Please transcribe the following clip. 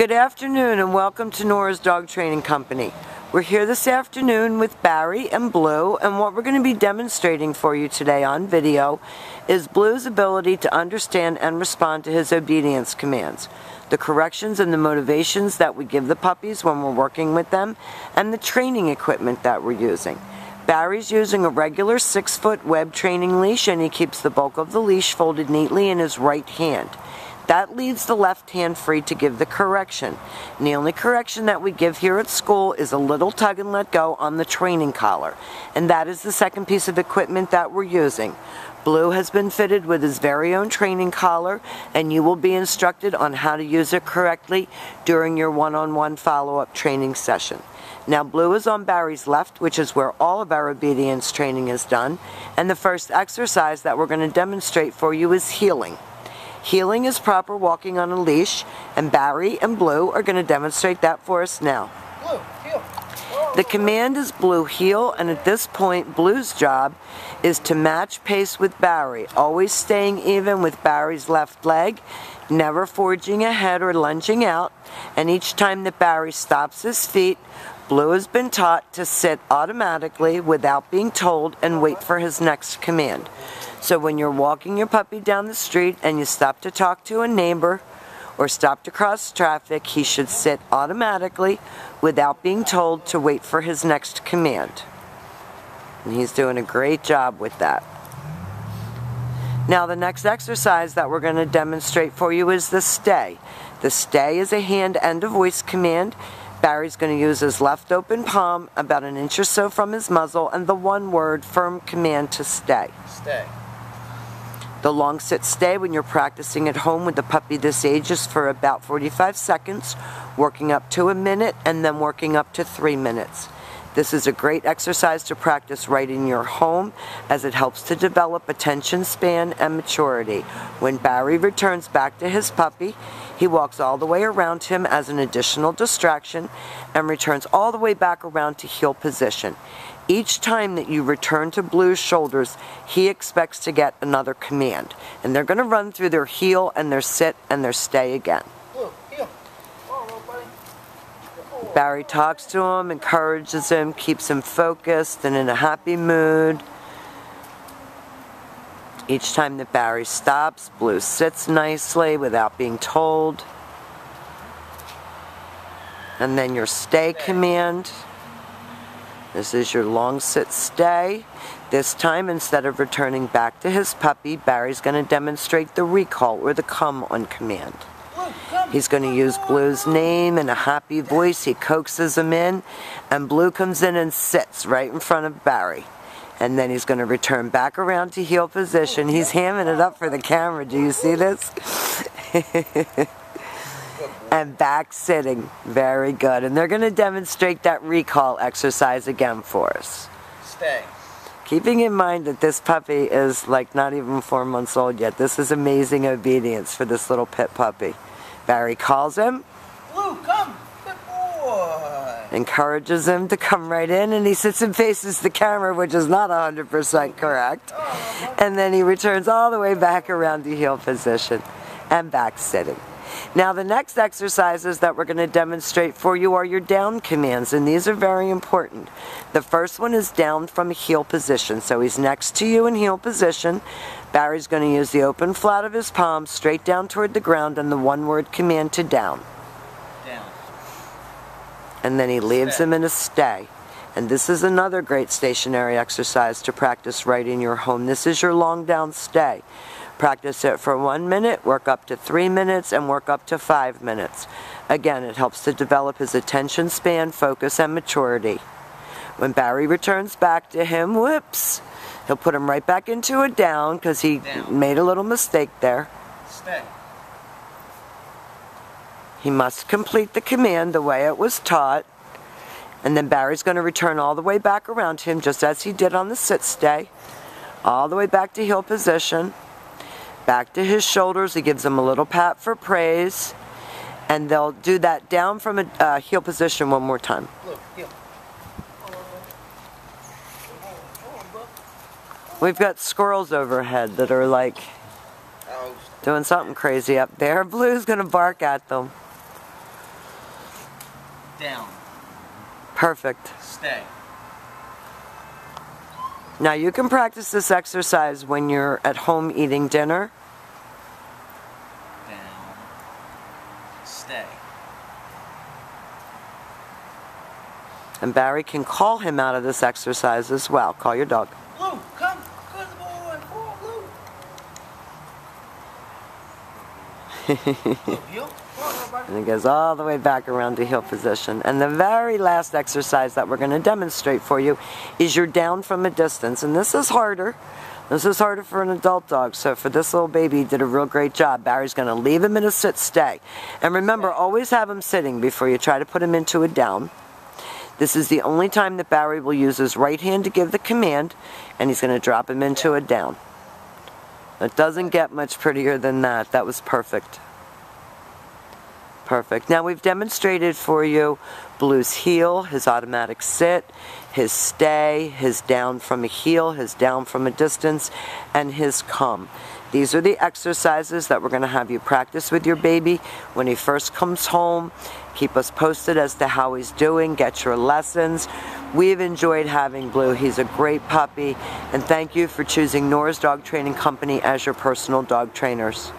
Good afternoon and welcome to Nora's Dog Training Company. We're here this afternoon with Barry and Blue, and what we're going to be demonstrating for you today on video is Blue's ability to understand and respond to his obedience commands, the corrections and the motivations that we give the puppies when we're working with them, and the training equipment that we're using. Barry's using a regular 6-foot web training leash, and he keeps the bulk of the leash folded neatly in his right hand. That leaves the left hand free to give the correction. And the only correction that we give here at school is a little tug and let go on the training collar. And that is the second piece of equipment that we're using. Blue has been fitted with his very own training collar, and you will be instructed on how to use it correctly during your one-on-one follow-up training session. Now Blue is on Barry's left, which is where all of our obedience training is done. And the first exercise that we're going to demonstrate for you is heeling. Heeling is proper walking on a leash, and Barry and Blue are going to demonstrate that for us now. Blue, heel. The command is Blue heel, and at this point Blue's job is to match pace with Barry, always staying even with Barry's left leg, never forging ahead or lunging out, and each time that Barry stops his feet, Blue has been taught to sit automatically without being told and wait for his next command. So when you're walking your puppy down the street and you stop to talk to a neighbor or stop to cross traffic, he should sit automatically without being told to wait for his next command. And he's doing a great job with that. Now the next exercise that we're going to demonstrate for you is the stay. The stay is a hand and a voice command. Barry's going to use his left open palm about an inch or so from his muzzle and the one-word firm command to stay. Stay. The long sit stay when you're practicing at home with the puppy this age is for about 45 seconds, working up to a minute, and then working up to 3 minutes. This is a great exercise to practice right in your home, as it helps to develop attention span and maturity. When Barry returns back to his puppy, he walks all the way around him as an additional distraction and returns all the way back around to heel position. Each time that you return to Blue's shoulders, he expects to get another command. And they're going to run through their heel and their sit and their stay again. Blue, heel. Oh, buddy. Barry talks to him, encourages him, keeps him focused and in a happy mood. Each time that Barry stops, Blue sits nicely without being told. And then your stay command. This is your long sit stay. This time, instead of returning back to his puppy, Barry's going to demonstrate the recall or the come on command. He's going to use Blue's name in a happy voice. He coaxes him in, and Blue comes in and sits right in front of Barry. And then he's going to return back around to heel position. He's hamming it up for the camera. Do you see this? And back sitting. Very good. And they're going to demonstrate that recall exercise again for us. Stay. Keeping in mind that this puppy is like not even 4 months old yet. This is amazing obedience for this little pit puppy. Barry calls him. Blue, come. Good boy. Encourages him to come right in, and he sits and faces the camera, which is not 100% correct. And then he returns all the way back around to heel position and back sitting. Now the next exercises that we're going to demonstrate for you are your down commands, and these are very important. The first one is down from a heel position. So he's next to you in heel position. Barry's going to use the open flat of his palm straight down toward the ground and the one-word command to down. Down. And then he leaves him in a stay. And this is another great stationary exercise to practice right in your home. This is your long down stay. Practice it for 1 minute, work up to 3 minutes, and work up to 5 minutes. Again, it helps to develop his attention span, focus, and maturity. When Barry returns back to him, whoops, he'll put him right back into a down because he made a little mistake there. Stay. He must complete the command the way it was taught. And then Barry's going to return all the way back around him, just as he did on the sit stay. All the way back to heel position. Back to his shoulders. He gives him a little pat for praise. And they'll do that down from a heel position one more time. Blue, heel. We've got squirrels overhead that are like doing something crazy up there. Blue's going to bark at them. down, Perfect. stay, Now you can practice this exercise when you're at home eating dinner. down, stay. And Barry can call him out of this exercise as well. Call your dog. Blue, come, good boy, come on, Blue. Blue, heel. Come on, everybody. And it goes all the way back around to heel position. And the very last exercise that we're going to demonstrate for you is your down from a distance. And this is harder. This is harder for an adult dog. So for this little baby, he did a real great job. Barry's going to leave him in a sit stay. And remember, always have him sitting before you try to put him into a down. This is the only time that Barry will use his right hand to give the command, and he's going to drop him into a down. It doesn't get much prettier than that. That was perfect. Perfect. Now we've demonstrated for you Blue's heel, his automatic sit, his stay, his down from a heel, his down from a distance, and his come. These are the exercises that we're going to have you practice with your baby when he first comes home. Keep us posted as to how he's doing. Get your lessons. We've enjoyed having Blue. He's a great puppy. And thank you for choosing Nora's Dog Training Company as your personal dog trainers.